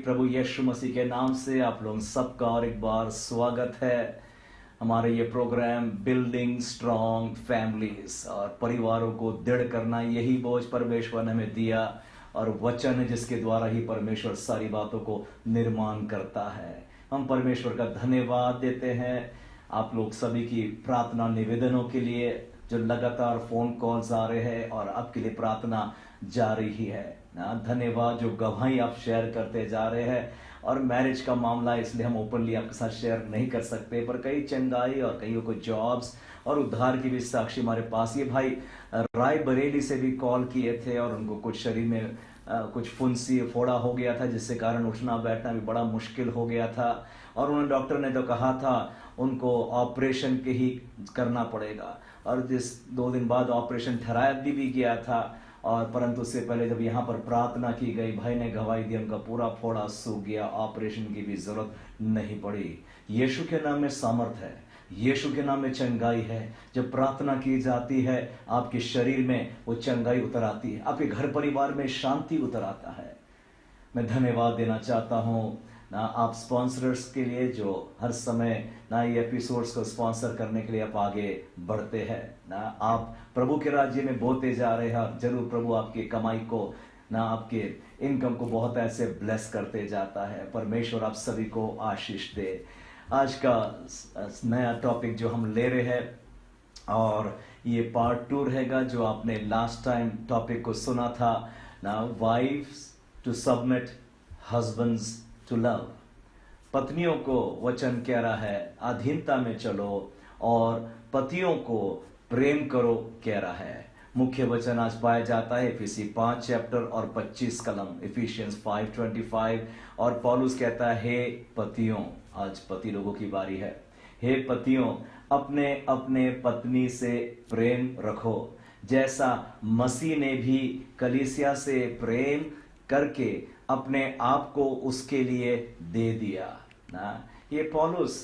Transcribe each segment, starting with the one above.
प्रभु यीशु मसीह के नाम से आप लोग सबका और एक बार स्वागत है हमारे ये प्रोग्राम बिल्डिंग स्ट्रॉन्ग फैमिलीज। और परिवारों को दृढ़ करना, यही बोझ परमेश्वर ने हमें दिया और वचन है जिसके द्वारा ही परमेश्वर सारी बातों को निर्माण करता है। हम परमेश्वर का धन्यवाद देते हैं आप लोग सभी की प्रार्थना निवेदनों के लिए, जो लगातार फोन कॉल्स आ रहे हैं और आपके लिए प्रार्थना जारी ही है ना। धन्यवाद जो गवाही आप शेयर करते जा रहे हैं। और मैरिज का मामला इसलिए हम ओपनली आपके साथ शेयर नहीं कर सकते, पर कई चंगाई और कईयों को जॉब्स और उद्धार की भी साक्षी हमारे पास। ये भाई राय बरेली से भी कॉल किए थे और उनको कुछ शरीर में कुछ फुंसी फोड़ा हो गया था, जिससे कारण उठना बैठना भी बड़ा मुश्किल हो गया था। और उन्होंने डॉक्टर ने तो कहा था उनको ऑपरेशन के ही करना पड़ेगा। और जिस 2 दिन बाद ऑपरेशन ठहराया भी गया था, और परंतु उससे पहले जब यहाँ पर प्रार्थना की गई, भाई ने गवाही दी, उनका पूरा फोड़ा सूख गया, ऑपरेशन की भी जरूरत नहीं पड़ी। यीशु के नाम में सामर्थ है, यीशु के नाम में चंगाई है। जब प्रार्थना की जाती है आपके शरीर में वो चंगाई उतर आती है, आपके घर परिवार में शांति उतर आता है। मैं धन्यवाद देना चाहता हूँ ना आप स्पॉन्सर्स के लिए, जो हर समय ना ये एपिसोड्स को स्पॉन्सर करने के लिए आप आगे बढ़ते हैं ना। आप प्रभु के राज्य में बोते जा रहे हैं, जरूर प्रभु आपकी कमाई को ना, आपके इनकम को बहुत ऐसे ब्लेस करते जाता है। परमेश्वर आप सभी को आशीष दे। आज का नया टॉपिक जो हम ले रहे हैं, और ये पार्ट 2 रहेगा, जो आपने लास्ट टाइम टॉपिक को सुना था ना, wives to submit, husbands to love. पत्नियों को वचन कह रहा है अधीनता में चलो और पतियों को प्रेम करो कह रहा है। मुख्य वचन आज पाया जाता है इफिसी 5 चैप्टर और 25 कलम, इफिशियंस 5:25। और पौलुस कहता है, हे पतियों, आज पति लोगों की बारी है, हे पतियों अपने अपने पत्नी से प्रेम रखो, जैसा मसीह ने भी कलीसिया से प्रेम करके अपने आप को उसके लिए दे दिया ना। ये पौलुस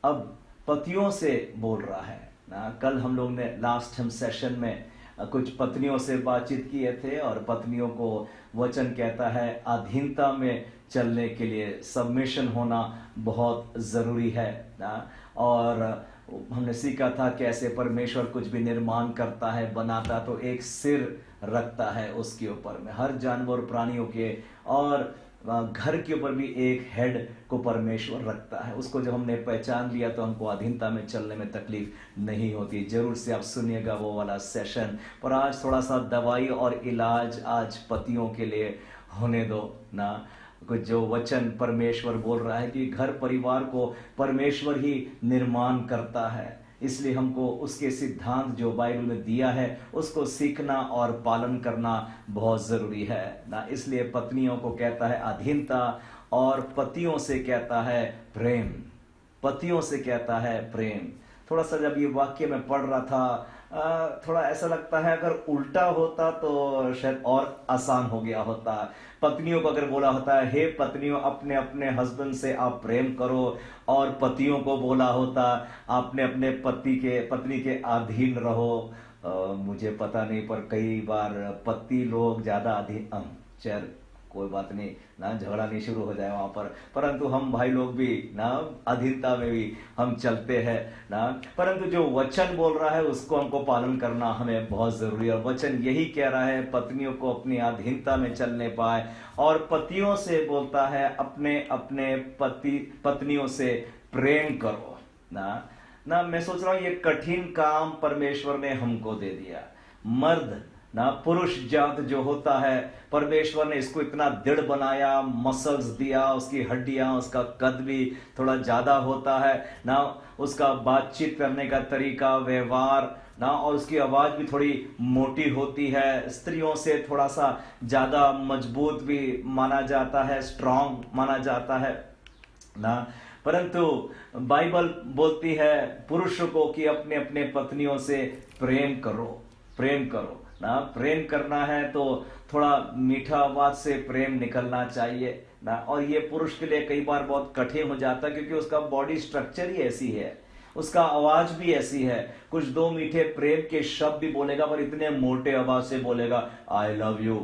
अब पतियों से बोल रहा है ना। कल हम लोग ने लास्ट सेशन में कुछ पत्नियों से बातचीत किए थे, और पत्नियों को वचन कहता है अधीनता में चलने के लिए सबमिशन होना बहुत जरूरी है ना। और हमने सीखा था कैसे परमेश्वर कुछ भी निर्माण करता है, बनाता, तो एक सिर रखता है उसके ऊपर में, हर जानवर प्राणियों के और घर के ऊपर भी एक हेड को परमेश्वर रखता है। उसको जब हमने पहचान लिया तो हमको अधीनता में चलने में तकलीफ नहीं होती। जरूर से आप सुनिएगा वो वाला सेशन। पर आज थोड़ा सा दवाई और इलाज आज पतियों के लिए होने दो ना। कुछ जो वचन परमेश्वर बोल रहा है कि घर परिवार को परमेश्वर ही निर्माण करता है, इसलिए हमको उसके सिद्धांत जो बाइबल में दिया है उसको सीखना और पालन करना बहुत जरूरी है ना। इसलिए पत्नियों को कहता है अधीनता और पतियों से कहता है प्रेम। पतियों से कहता है प्रेम। थोड़ा सा जब ये वाक्य मैं पढ़ रहा था, थोड़ा ऐसा लगता है अगर उल्टा होता तो शायद और आसान हो गया होता। पत्नियों को अगर बोला होता है हे पत्नियों अपने अपने हस्बैंड से आप प्रेम करो, और पतियों को बोला होता आपने अपने पत्नी के अधीन रहो। मुझे पता नहीं, पर कई बार पति लोग ज्यादा अधीन, चल कोई बात नहीं ना, झगड़ा नहीं शुरू हो जाए वहां पर, परंतु हम भाई लोग भी ना अधीनता में भी हम चलते हैं ना। परंतु जो वचन बोल रहा है उसको हमको पालन करना हमें बहुत जरूरी है। और वचन यही कह रहा है पत्नियों को अपनी अधीनता में चलने पाए, और पतियों से बोलता है अपने अपने पत्नियों से प्रेम करो ना। मैं सोच रहा हूं ये कठिन काम परमेश्वर ने हमको दे दिया। मर्द ना, पुरुष जात जो होता है, परमेश्वर ने इसको इतना दृढ़ बनाया, मसल्स दिया, उसकी हड्डियां, उसका कद भी थोड़ा ज्यादा होता है ना, उसका बातचीत करने का तरीका, व्यवहार ना, और उसकी आवाज भी थोड़ी मोटी होती है। स्त्रियों से थोड़ा सा ज्यादा मजबूत भी माना जाता है, स्ट्रांग माना जाता है ना। परंतु बाइबल बोलती है पुरुषों को कि अपने अपने पत्नियों से प्रेम करो, प्रेम करो ना। प्रेम करना है तो थोड़ा मीठा आवाज से प्रेम निकलना चाहिए ना। और ये पुरुष के लिए कई बार बहुत कठिन हो जाता है, क्योंकि उसका बॉडी स्ट्रक्चर ही ऐसी है, उसका आवाज भी ऐसी है। कुछ दो मीठे प्रेम के शब्द भी बोलेगा, पर इतने मोटे आवाज से बोलेगा आई लव यू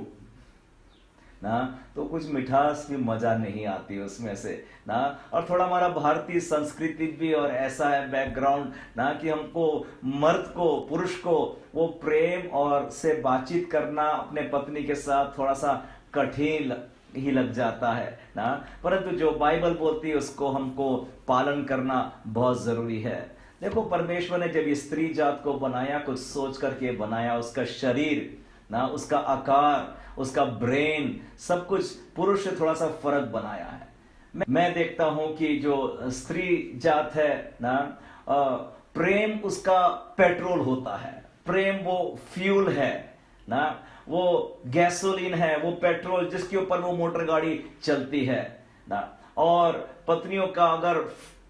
ना, तो कुछ मिठास भी मजा नहीं आती उसमें से ना। और थोड़ा हमारा भारतीय संस्कृति भी और ऐसा है बैकग्राउंड ना, कि हमको मर्द को, पुरुष को वो प्रेम और से बातचीत करना अपने पत्नी के साथ थोड़ा सा कठिन ही लग जाता है ना। परंतु जो बाइबल बोलती है उसको हमको पालन करना बहुत जरूरी है। देखो परमेश्वर ने जब स्त्री जात को बनाया, कुछ सोच करके बनाया, उसका शरीर ना, उसका आकार, उसका ब्रेन, सब कुछ पुरुष से थोड़ा सा फर्क बनाया है। मैं देखता हूं कि जो स्त्री जात है ना, प्रेम उसका पेट्रोल होता है, प्रेम वो फ्यूल है ना, वो गैसोलीन है, वो पेट्रोल जिसके ऊपर वो मोटर गाड़ी चलती है ना। और पत्नियों का अगर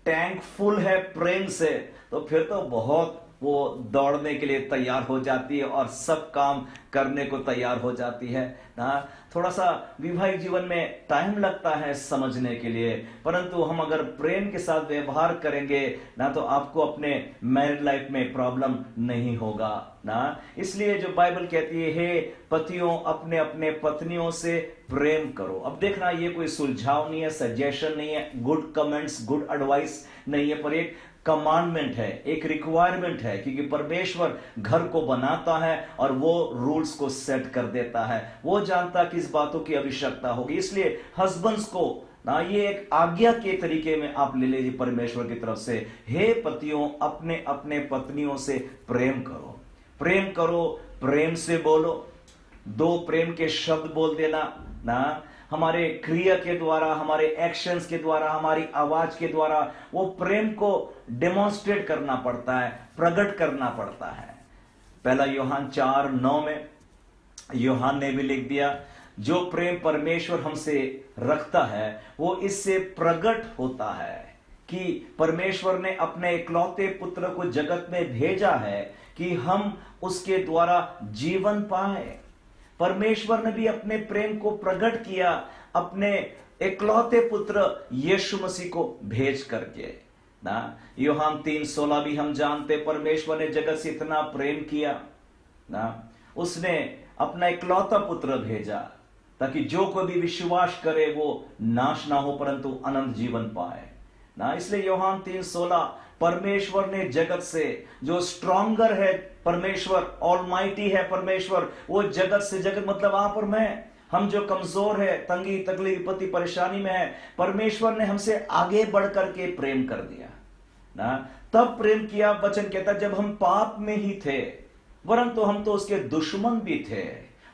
टैंक फुल है प्रेम से, तो फिर तो बहुत वो दौड़ने के लिए तैयार हो जाती है और सब काम करने को तैयार हो जाती है ना। थोड़ा सा वैवाहिक जीवन में टाइम लगता है समझने के लिए, परंतु हम अगर प्रेम के साथ व्यवहार करेंगे ना, तो आपको अपने मैरिड लाइफ में प्रॉब्लम नहीं होगा ना। इसलिए जो बाइबल कहती है हे पतियों अपने अपने पत्नियों से प्रेम करो। अब देखना ये कोई सुझाव नहीं है, सजेशन नहीं है, गुड कमेंट्स, गुड एडवाइस नहीं है, पर एक कमांडमेंट है, एक रिक्वायरमेंट है, क्योंकि परमेश्वर घर को बनाता है और वो रूल्स को सेट कर देता है। वो जानता किस बातों की आवश्यकता होगी, इसलिए हस्बैंड्स को ना ये एक आज्ञा के तरीके में आप ले लीजिए परमेश्वर की तरफ से, हे पतियों अपने अपने पत्नियों से प्रेम करो। प्रेम करो, प्रेम से बोलो, दो प्रेम के शब्द बोल देना ना। हमारे क्रिया के द्वारा, हमारे एक्शंस के द्वारा, हमारी आवाज के द्वारा वो प्रेम को डेमोन्स्ट्रेट करना पड़ता है, प्रकट करना पड़ता है। पहला यूहन्ना 4:9 में यूहन्ना ने भी लिख दिया, जो प्रेम परमेश्वर हमसे रखता है वो इससे प्रकट होता है कि परमेश्वर ने अपने इकलौते पुत्र को जगत में भेजा है कि हम उसके द्वारा जीवन पाए। परमेश्वर ने भी अपने प्रेम को प्रकट किया अपने इकलौते पुत्र यीशु मसीह को भेज करके ना। यूहन्ना 3:16 भी हम जानते, परमेश्वर ने जगत से इतना प्रेम किया ना, उसने अपना इकलौता पुत्र भेजा ताकि जो कोई भी विश्वास करे वो नाश ना हो परंतु अनंत जीवन पाए ना। इसलिए यूहन्ना 3:16 परमेश्वर ने जगत से, जो स्ट्रॉन्गर है परमेश्वर, ऑलमाइटी है परमेश्वर, वो जगत से, जगत मतलब आप और मैं, हम जो कमजोर है, तंगी तकलीफ विपत्ति परेशानी में है, परमेश्वर ने हमसे आगे बढ़ करके प्रेम कर दिया ना। तब प्रेम किया, वचन कहता जब हम पाप में ही थे, वरंतु हम तो उसके दुश्मन भी थे।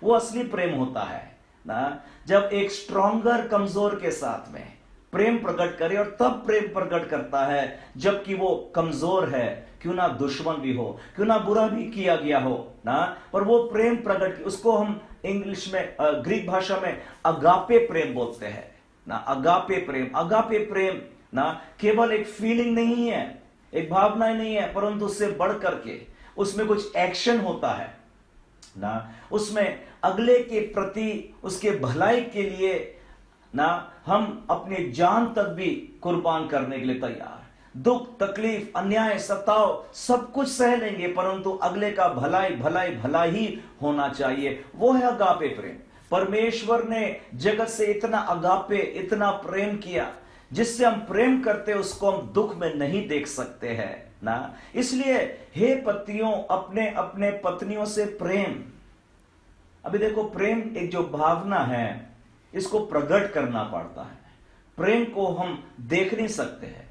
वो असली प्रेम होता है ना, जब एक स्ट्रॉन्गर कमजोर के साथ में प्रेम प्रकट करे, और तब प्रेम प्रकट करता है जबकि वो कमजोर है, क्यों ना दुश्मन भी हो, क्यों ना बुरा भी किया गया हो ना, पर वो प्रेम प्रकट, उसको हम इंग्लिश में, ग्रीक भाषा में अगापे प्रेम बोलते हैं ना अगापे प्रेम। अगापे प्रेम ना केवल एक फीलिंग नहीं है, एक भावना नहीं है, परंतु उससे बढ़ करके उसमें कुछ एक्शन होता है ना। उसमें अगले के प्रति उसके भलाई के लिए ना हम अपनी जान तक भी कुर्बान करने के लिए तैयार। दुख तकलीफ अन्याय सताव सब कुछ सह लेंगे, परंतु अगले का भलाई भलाई भला ही होना चाहिए। वो है अगापे प्रेम। परमेश्वर ने जगत से इतना अगापे इतना प्रेम किया, जिससे हम प्रेम करते उसको हम दुख में नहीं देख सकते हैं ना। इसलिए हे पतियों अपने अपने पत्नियों से प्रेम। अभी देखो, प्रेम एक जो भावना है इसको प्रकट करना पड़ता है। प्रेम को हम देख नहीं सकते हैं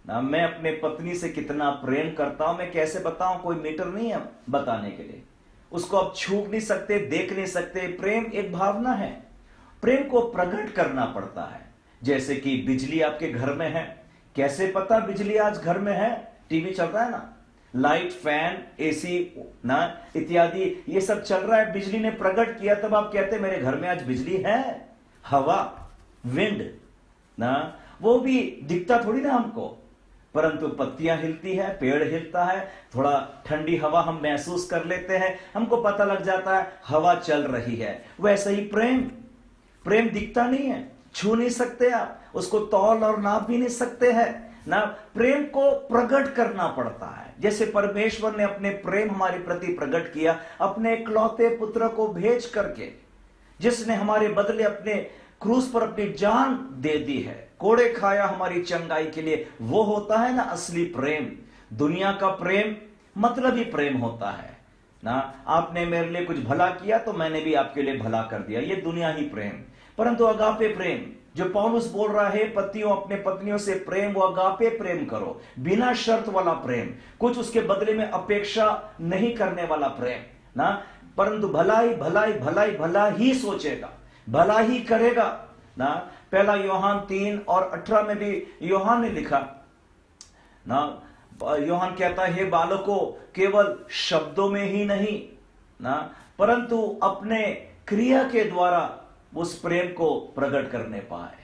ना। मैं अपने पत्नी से कितना प्रेम करता हूं मैं कैसे बताऊं, कोई मीटर नहीं है बताने के लिए। उसको आप छू नहीं सकते, देख नहीं सकते। प्रेम एक भावना है, प्रेम को प्रकट करना पड़ता है। जैसे कि बिजली आपके घर में है, कैसे पता बिजली आज घर में है? टीवी चल रहा है ना, लाइट फैन एसी ना इत्यादि ये सब चल रहा है, बिजली ने प्रकट किया, तब आप कहते मेरे घर में आज बिजली है। हवा विंड ना, वो भी दिखता थोड़ी ना हमको, परंतु पत्तियां हिलती है, पेड़ हिलता है, थोड़ा ठंडी हवा हम महसूस कर लेते हैं, हमको पता लग जाता है हवा चल रही है। वैसे ही प्रेम, प्रेम दिखता नहीं है, छू नहीं सकते आप उसको, तौल और नाप भी नहीं सकते हैं ना। प्रेम को प्रकट करना पड़ता है। जैसे परमेश्वर ने अपने प्रेम हमारे प्रति प्रकट किया अपने इकलौते पुत्र को भेज करके, जिसने हमारे बदले अपने क्रूस पर अपनी जान दे दी है, कोड़े खाया हमारी चंगाई के लिए। वो होता है ना असली प्रेम। दुनिया का प्रेम मतलब ही प्रेम होता है ना। आपने मेरे लिए कुछ भला किया तो मैंने भी आपके लिए भला कर दिया, ये दुनिया ही प्रेम। परंतु अगापे प्रेम जो पौलुस बोल रहा है, पतियों अपने पत्नियों से प्रेम, वो अगापे प्रेम करो, बिना शर्त वाला प्रेम, कुछ उसके बदले में अपेक्षा नहीं करने वाला प्रेम ना, परंतु भलाई भलाई भलाई भला ही सोचेगा, भला ही करेगा ना। पहला यूहन्ना 3:18 में भी यूहन्ना ने लिखा ना, यूहन्ना कहता है हे बालकों, केवल शब्दों में ही नहीं ना, परंतु अपने क्रिया के द्वारा उस प्रेम को प्रकट करने पाए।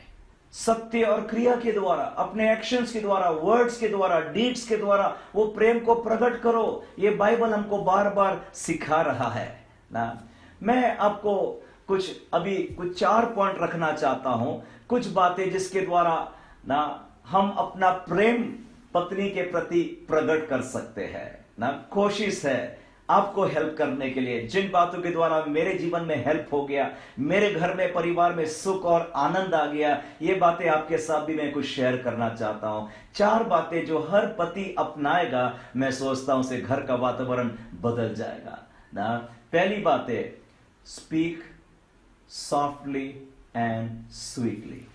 सत्य और क्रिया के द्वारा, अपने एक्शंस के द्वारा, वर्ड्स के द्वारा, डीड्स के द्वारा वो प्रेम को प्रकट करो। ये बाइबल हमको बार बार सिखा रहा है ना। मैं आपको कुछ 4 पॉइंट रखना चाहता हूं, कुछ बातें जिसके द्वारा ना हम अपना प्रेम पत्नी के प्रति प्रकट कर सकते हैं ना। कोशिश है आपको हेल्प करने के लिए, जिन बातों के द्वारा मेरे जीवन में हेल्प हो गया, मेरे घर में परिवार में सुख और आनंद आ गया, ये बातें आपके साथ भी मैं कुछ शेयर करना चाहता हूं। 4 बातें जो हर पति अपनाएगा, मैं सोचता हूं से घर का वातावरण बदल जाएगा ना। पहली बात है, स्पीक सॉफ्टली एंड स्वीटली।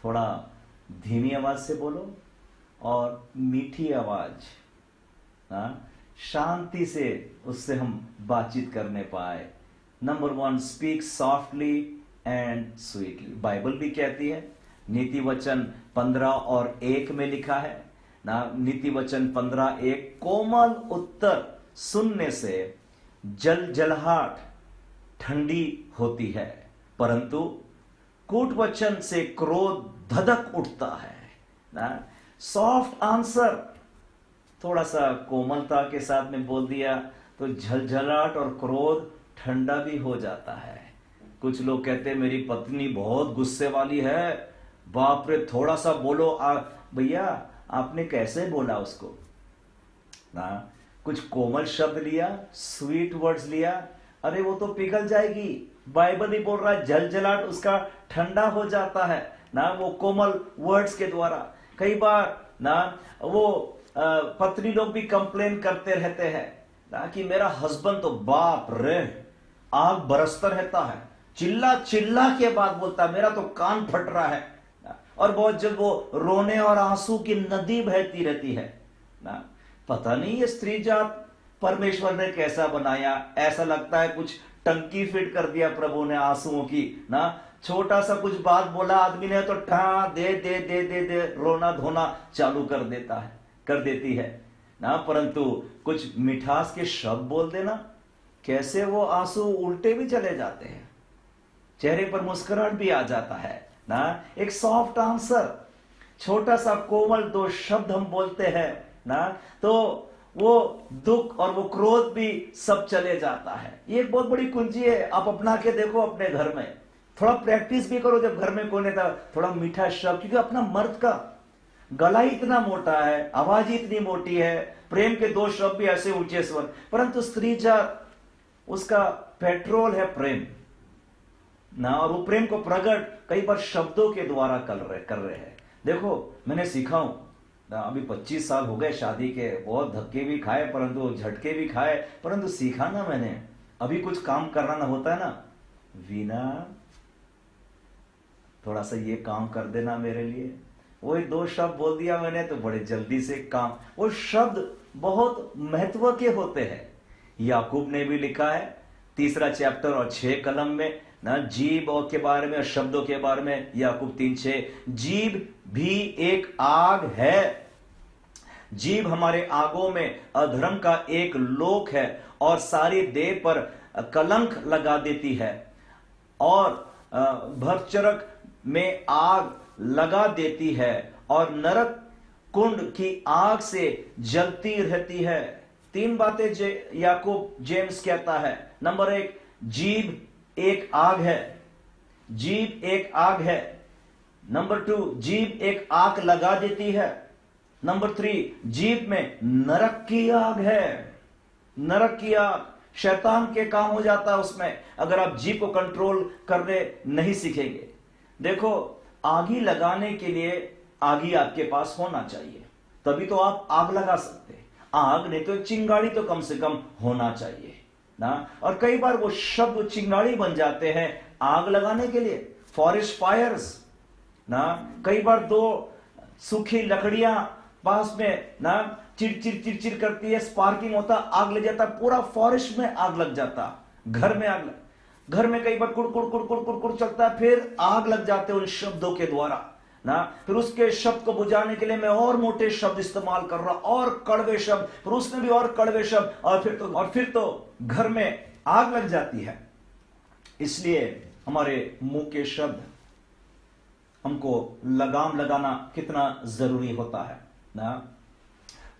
थोड़ा धीमी आवाज से बोलो और मीठी आवाज ना, शांति से उससे हम बातचीत करने पाए। Number 1, speak softly and sweetly. Bible भी कहती है, नीति वचन 15:1 में लिखा है ना, नीति वचन 15:1, कोमल उत्तर सुनने से जलजलाहट ठंडी होती है, परंतु कूट वचन से क्रोध धधक उठता है ना। सॉफ्ट आंसर, थोड़ा सा कोमलता के साथ में बोल दिया तो झलझलाहट और क्रोध ठंडा भी हो जाता है। कुछ लोग कहते हैं मेरी पत्नी बहुत गुस्से वाली है, बाप रे थोड़ा सा बोलो। भैया आपने कैसे बोला उसको ना, कुछ कोमल शब्द लिया, स्वीट वर्ड्स लिया, अरे वो तो पिघल जाएगी। बाइबल ही बोल रहा है झलझलाहट उसका ठंडा हो जाता है ना, वो कोमल वर्ड्स के द्वारा। कई बार ना वो पत्नी लोग भी कंप्लेन करते रहते हैं ना कि मेरा हस्बैंड तो बाप रे आग बरसता रहता है, चिल्ला चिल्ला के बाद बोलता है, मेरा तो कान फट रहा है ना। और बहुत जल्द वो रोने और आंसू की नदी बहती रहती है ना। पता नहीं ये स्त्री जात परमेश्वर ने कैसा बनाया, ऐसा लगता है कुछ टंकी फिट कर दिया प्रभु ने आंसुओं की ना। छोटा सा कुछ बात बोला आदमी ने तो ठा दे दे दे दे दे रोना धोना चालू कर देती है ना। परंतु कुछ मिठास के शब्द बोल देना, कैसे वो आंसू उल्टे भी चले जाते हैं, चेहरे पर मुस्कुराहट भी आ जाता है ना, एक सॉफ्ट आंसर, छोटा सा कोमल दो शब्द हम बोलते हैं ना, तो वो दुख और वो क्रोध भी सब चले जाता है। ये एक बहुत बड़ी कुंजी है, आप अपना के देखो अपने घर में, थोड़ा प्रैक्टिस भी करो जब घर में कोई नहीं था, थोड़ा मीठा शब्द, क्योंकि अपना मर्द का गला ही इतना मोटा है, आवाज ही इतनी मोटी है, प्रेम के दो शब्द भी ऐसे ऊंचे स्वर, परंतु स्त्री जात उसका पेट्रोल है प्रेम ना, और वो प्रेम को प्रकट कई बार शब्दों के द्वारा कर रहे हैं। देखो मैंने सीखा हूं ना, अभी 25 साल हो गए शादी के, बहुत धक्के भी खाए, परंतु झटके भी खाए, परंतु सीखा ना मैंने, अभी कुछ काम करना ना होता है ना, वीना थोड़ा सा ये काम कर देना मेरे लिए, वो एक दो शब्द बोल दिया मैंने तो बड़े जल्दी से काम, वो शब्द बहुत महत्व के होते हैं। याकूब ने भी लिखा है 3 चैप्टर और 6 कलम में ना, जीभ और के बारे में और शब्दों के बारे में, याकूब 3:6, जीभ भी एक आग है, जीभ हमारे आगों में अधर्म का एक लोक है और सारी देह पर कलंक लगा देती है, और भवचरक में आग लगा देती है और नरक कुंड की आग से जलती रहती है। 3 बातें याकूब जेम्स कहता है। नंबर 1, जीभ एक आग है, जीभ एक आग है। नंबर 2, जीभ एक आग लगा देती है। नंबर 3, जीभ में नरक की आग है, नरक की आग, शैतान के काम हो जाता है उसमें अगर आप जीभ को कंट्रोल करने नहीं सीखेंगे। देखो आगी लगाने के लिए आगी आपके पास होना चाहिए, तभी तो आप आग लगा सकते हैं। आग नहीं तो चिंगारी तो कम से कम होना चाहिए ना, और कई बार वो शब्द चिंगारी बन जाते हैं आग लगाने के लिए, फॉरेस्ट फायर्स ना, कई बार 2 सूखी लकड़ियां पास में ना चिड़चिड़ करती है, स्पार्किंग होता, आग लग जाता, पूरा फॉरेस्ट में आग लग जाता, घर में आग घर में कई बार कुड़ चलता है, फिर आग लग जाते उन शब्दों के द्वारा ना, फिर उसके शब्द को बुझाने के लिए मैं और मोटे शब्द इस्तेमाल कर रहा, और कड़वे शब्द, फिर उसमें भी और कड़वे शब्द, और फिर तो घर में आग लग जाती है। इसलिए हमारे मुंह के शब्द हमको लगाम लगाना कितना जरूरी होता है ना।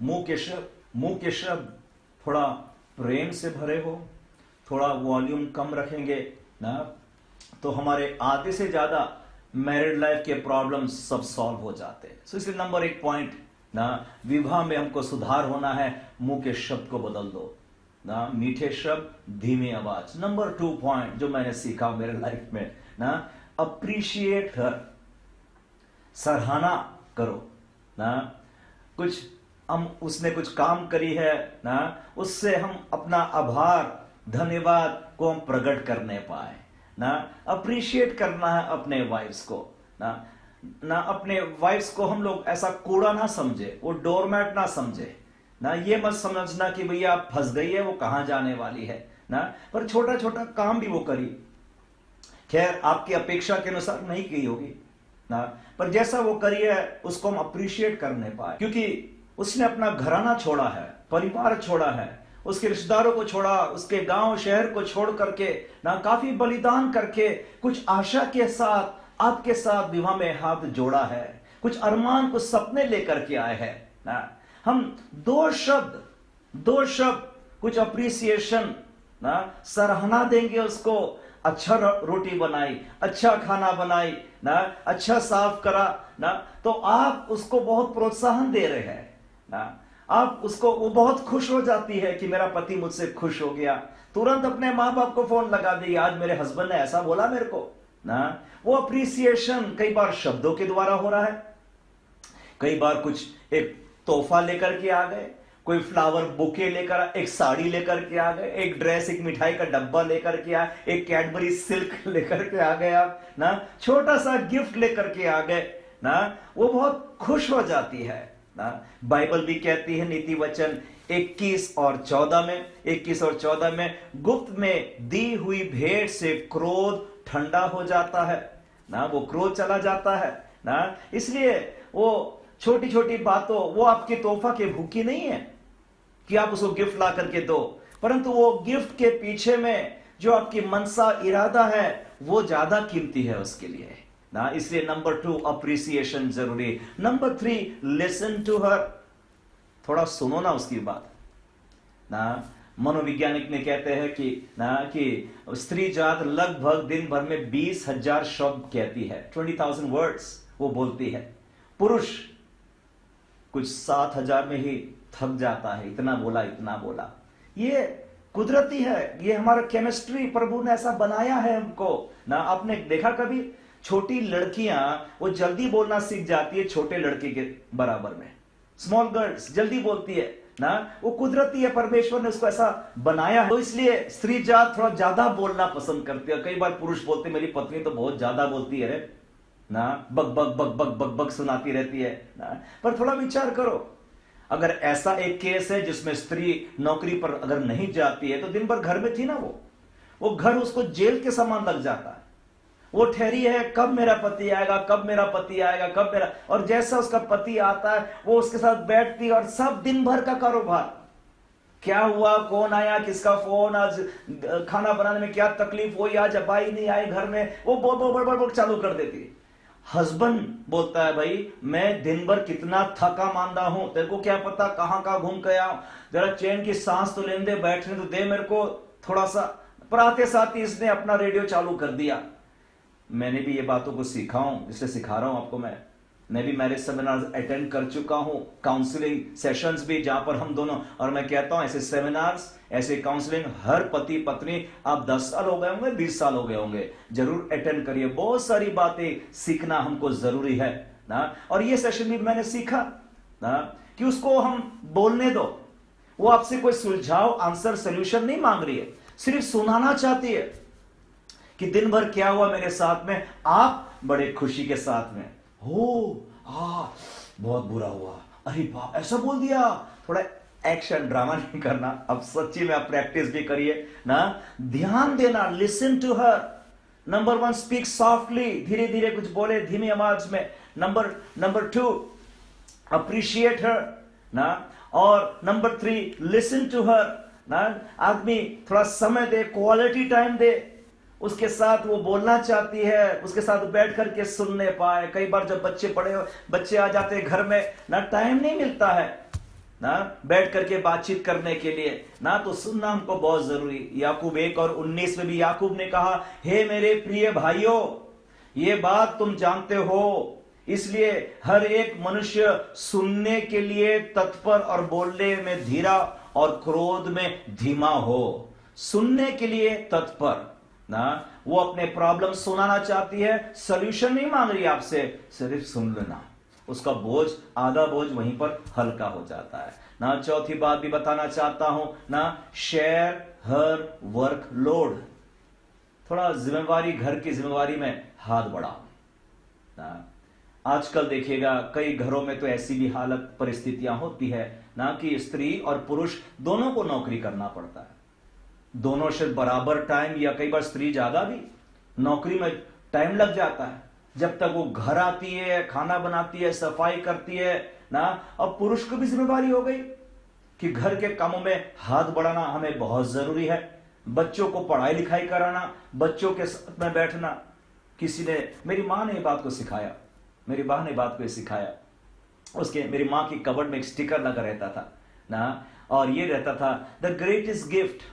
मुंह के शब्द थोड़ा प्रेम से भरे हो, थोड़ा वॉल्यूम कम रखेंगे ना, तो हमारे आधे से ज्यादा मैरिड लाइफ के प्रॉब्लम्स सब सॉल्व हो जाते हैं। सो इसलिए नंबर 1 पॉइंट ना, विवाह में हमको सुधार होना है, मुंह के शब्द को बदल दो ना, मीठे शब्द, धीमी आवाज। नंबर 2 पॉइंट जो मैंने सीखा मेरे लाइफ में ना, अप्रिशिएट हर, सराहना करो ना, कुछ हम उसने कुछ काम करी है ना, उससे हम अपना आभार धन्यवाद को हम प्रकट करने पाए ना, अप्रिशिएट करना है अपने वाइफ्स को ना, अपने वाइफ्स को हम लोग ऐसा कूड़ा ना समझे, वो डोरमैट ना समझे ना, ये मत समझना कि भैया आप फंस गई है, वो कहां जाने वाली है ना, पर छोटा छोटा काम भी वो करी, खैर आपकी अपेक्षा के अनुसार नहीं की होगी ना, पर जैसा वो करी है उसको हम अप्रिशिएट करने पाए, क्योंकि उसने अपना घराना छोड़ा है, परिवार छोड़ा है, उसके रिश्तेदारों को छोड़ा, उसके गांव शहर को छोड़ करके ना, काफी बलिदान करके कुछ आशा के साथ आपके साथ विवाह में हाथ जोड़ा है, कुछ अरमान, कुछ सपने लेकर के आए हैं ना। हम 2 शब्द कुछ अप्रिसिएशन ना, सराहना देंगे उसको, अच्छा रोटी बनाई, अच्छा खाना बनाई ना, अच्छा साफ करा ना, तो आप उसको बहुत प्रोत्साहन दे रहे हैं ना, आप उसको, वो बहुत खुश हो जाती है कि मेरा पति मुझसे खुश हो गया, तुरंत अपने माँ बाप को फोन लगा दी, आज मेरे हस्बैंड ने ऐसा बोला मेरे को ना। वो अप्रिसिएशन कई बार शब्दों के द्वारा हो रहा है, कई बार कुछ एक तोहफा लेकर के आ गए, कोई फ्लावर बुके लेकर, एक साड़ी लेकर के आ गए, एक ड्रेस, एक मिठाई का डब्बा लेकर के आए, एक कैडबरी सिल्क लेकर के आ गए आप ना, छोटा सा गिफ्ट लेकर के आ गए ना, वो बहुत खुश हो जाती है ना। बाइबल भी कहती है नीति वचन 21 और 14 में, गुप्त में दी हुई भेंट से क्रोध ठंडा हो जाता है ना, वो क्रोध चला जाता है ना। इसलिए वो छोटी छोटी बातों, वो आपके तोहफा के भूखी नहीं है कि आप उसको गिफ्ट ला करके दो, परंतु वो गिफ्ट के पीछे में जो आपकी मनसा इरादा है वो ज्यादा कीमती है उसके लिए ना, इसलिए नंबर 2 अप्रिसिएशन जरूरी। नंबर 3 लिसन टू हर, थोड़ा सुनो ना उसकी बात ना। मनोवैज्ञानिक ने कहते हैं कि स्त्री जात लगभग दिन भर में 20,000 शब्द कहती है, 20,000 वर्ड्स वो बोलती है। पुरुष कुछ 7,000 में ही थक जाता है, इतना बोला इतना बोला। ये कुदरती है, ये हमारा केमिस्ट्री, प्रभु ने ऐसा बनाया है हमको ना। आपने देखा कभी छोटी लड़कियां वो जल्दी बोलना सीख जाती है छोटे लड़के के बराबर में, स्मॉल गर्ल्स जल्दी बोलती है ना, वो कुदरती है, परमेश्वर ने उसको ऐसा बनाया है। तो इसलिए स्त्री जात थोड़ा ज्यादा बोलना पसंद करती है। कई बार पुरुष बोलते मेरी पत्नी तो बहुत ज्यादा बोलती है रे ना, बक बक बक बक बक बक सुनाती रहती है ना। पर थोड़ा विचार करो, अगर ऐसा एक केस है जिसमें स्त्री नौकरी पर अगर नहीं जाती है तो दिन भर घर में थी ना, वो घर उसको जेल के समान लग जाता है। वो ठहरी है कब मेरा पति आएगा, कब मेरा पति आएगा, कब मेरा, और जैसा उसका पति आता है वो उसके साथ बैठती है और सब दिन भर का कारोबार, क्या हुआ, कौन आया, किसका फोन, आज खाना बनाने में क्या तकलीफ हुई, आज भाई नहीं आए घर में, वो बोल चालू कर देती है। हस्बैंड बोलता है भाई मैं दिन भर कितना थका मांदा हूं, तेरे को क्या पता कहां कहां घूम के आया, जरा चैन की सांस तो लेने दे, बैठने तो दे मेरे को थोड़ा सा। पर आते साथ ही इसने अपना रेडियो चालू कर दिया। मैंने भी ये बातों को सीखा हूं, इसलिए सिखा रहा हूं आपको। मैं भी मैरिज सेमिनार अटेंड कर चुका हूं, काउंसलिंग सेशंस भी, जहां पर हम दोनों, और मैं कहता हूं ऐसे सेमिनार्स, ऐसे काउंसलिंग हर पति पत्नी, आप 10 साल हो गए होंगे, 20 साल हो गए होंगे, जरूर अटेंड करिए। बहुत सारी बातें सीखना हमको जरूरी है ना। और ये सेशन भी मैंने सीखा ना कि उसको हम बोलने दो, वो आपसे कोई सुलझाव, आंसर, सोल्यूशन नहीं मांग रही है, सिर्फ सुनाना चाहती है कि दिन भर क्या हुआ मेरे साथ में। आप बड़े खुशी के साथ में हो, बहुत बुरा हुआ, अरे बाप ऐसा बोल दिया, थोड़ा एक्शन, ड्रामा नहीं करना। अब सच्ची में आप प्रैक्टिस भी करिए ना, ध्यान देना, listen to her. Number 1 speak softly, धीरे धीरे कुछ बोले, धीमी आवाज में। नंबर 2 अप्रिशिएट हर ना, और नंबर 3 लिसन टू हर ना। आदमी थोड़ा समय दे, क्वालिटी टाइम दे, उसके साथ वो बोलना चाहती है, उसके साथ बैठ करके सुनने पाए। कई बार जब बच्चे आ जाते हैं घर में ना, टाइम नहीं मिलता है ना बैठ करके बातचीत करने के लिए ना, तो सुनना हमको बहुत जरूरी। याकूब 1:19 में भी याकूब ने कहा, हे मेरे प्रिय भाइयों, ये बात तुम जानते हो, इसलिए हर एक मनुष्य सुनने के लिए तत्पर और बोलने में धीरा और क्रोध में धीमा हो। सुनने के लिए तत्पर ना, वो अपने प्रॉब्लम सुनाना चाहती है, सॉल्यूशन नहीं मांग रही आपसे, सिर्फ सुन लेना, उसका बोझ, आधा बोझ वहीं पर हल्का हो जाता है ना। चौथी बात भी बताना चाहता हूं ना, शेयर हर वर्क लोड, थोड़ा जिम्मेवारी, घर की जिम्मेवारी में हाथ बढ़ाओ ना। आजकल देखिएगा कई घरों में तो ऐसी भी हालत, परिस्थितियां होती है ना कि स्त्री और पुरुष दोनों को नौकरी करना पड़ता है, दोनों से बराबर टाइम, या कई बार स्त्री ज्यादा भी, नौकरी में टाइम लग जाता है जब तक वो घर आती है, खाना बनाती है, सफाई करती है ना। अब पुरुष को भी जिम्मेदारी हो गई कि घर के कामों में हाथ बढ़ाना हमें बहुत जरूरी है, बच्चों को पढ़ाई लिखाई कराना, बच्चों के साथ में बैठना। किसी ने, मेरी मां ने बात को सिखाया, मेरी बहन ने बात को सिखाया, उसके, मेरी मां की कबर्ड में एक स्टिकर लगा रहता था ना, और ये रहता था, the greatest gift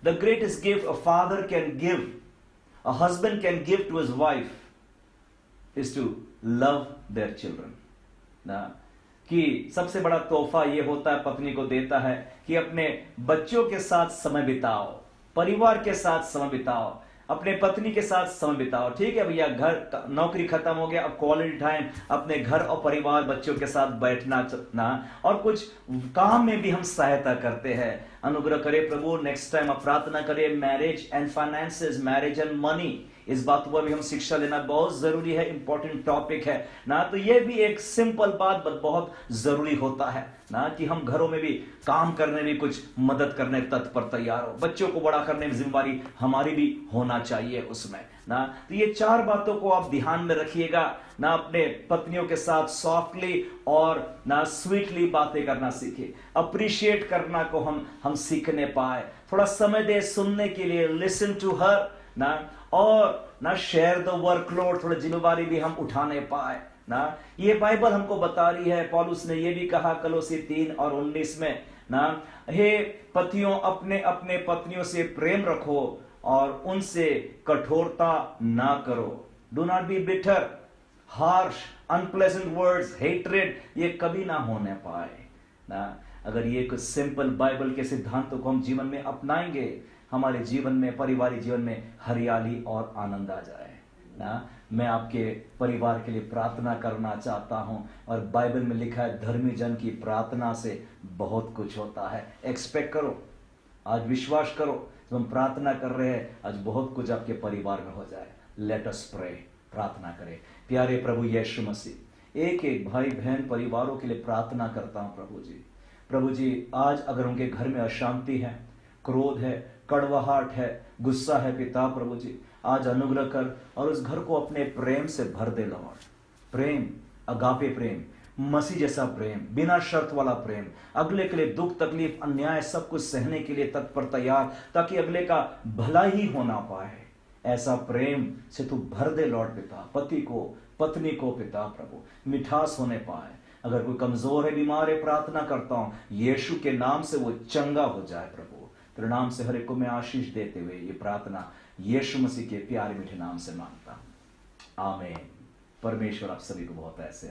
a father can give, a husband can give to his wife is to love their children ना, कि सबसे बड़ा तोहफा ये होता है, पत्नी को देता है कि अपने बच्चों के साथ समय बिताओ, परिवार के साथ समय बिताओ, अपने पत्नी के साथ समय बिताओ। ठीक है भैया, घर नौकरी खत्म हो गया, अब क्वालिटी टाइम अपने घर और परिवार, बच्चों के साथ बैठना ना, और कुछ काम में भी हम सहायता करते हैं। अनुग्रह करे प्रभु, नेक्स्ट टाइम आप प्रार्थना करें, marriage and finances, marriage and money, इस बात पर भी हम शिक्षा लेना बहुत जरूरी है, इंपॉर्टेंट टॉपिक है ना। तो ये भी एक सिंपल बात बहुत जरूरी होता है ना कि हम घरों में भी काम करने में कुछ मदद करने तत्पर तैयार हो, बच्चों को बड़ा करने में जिम्मेवारी हमारी भी होना चाहिए उसमें ना। तो ये 4 बातों को आप ध्यान में रखिएगा ना, अपने पत्नियों के साथ सॉफ्टली और ना स्वीटली बातें करना सीखे, अप्रिशिएट करना को हम सीखने पाए, थोड़ा समय दे सुनने के लिए, लिसन टू हर ना, और ना शेयर द वर्कलोड, थोड़ी जिम्मेवारी भी हम उठाने पाए ना। ये बाइबल हमको बता रही है, पौलुस ने ये भी कहा कलोसी 3:19 में ना, हे पतियों अपने अपने पत्नियों से प्रेम रखो और उनसे कठोरता ना करो। Do not be bitter, harsh, unpleasant words, hatred, ये कभी ना होने पाए ना। अगर ये कुछ सिंपल बाइबल के सिद्धांतों को हम जीवन में अपनाएंगे, हमारे जीवन में, पारिवारिक जीवन में हरियाली और आनंद आ जाए ना। मैं आपके परिवार के लिए प्रार्थना करना चाहता हूं, और बाइबल में लिखा है धर्मी जन की प्रार्थना से बहुत कुछ होता है। एक्सपेक्ट करो, आज विश्वास करो, जब हम प्रार्थना कर रहे हैं आज बहुत कुछ आपके परिवार में हो जाए। लेट अस प्रे, प्रार्थना करें। प्यारे प्रभु यीशु मसीह, एक एक भाई बहन परिवारों के लिए प्रार्थना करता हूं प्रभु जी। प्रभु जी, आज अगर उनके घर में अशांति है, क्रोध है, कड़वाहट है, गुस्सा है पिता प्रभु जी, आज अनुग्रह कर और उस घर को अपने प्रेम से भर दे लॉर्ड। प्रेम, अगापे प्रेम, मसीह जैसा प्रेम, बिना शर्त वाला प्रेम, अगले के लिए दुख तकलीफ अन्याय सब कुछ सहने के लिए तत्पर तैयार, ताकि अगले का भला ही होना पाए। ऐसा प्रेम से तू भर दे लॉर्ड पिता, पति को पत्नी को पिता प्रभु मिठास होने पाए। अगर कोई कमजोर है, बीमार है, प्रार्थना करता हूं यीशु के नाम से वो चंगा हो जाए प्रभु। तेरे नाम से हर एक को मैं आशीष देते हुए ये प्रार्थना यीशु मसीह के प्यारे मीठे नाम से मांगता हूं, आमीन। परमेश्वर आप सभी को बहुत ऐसे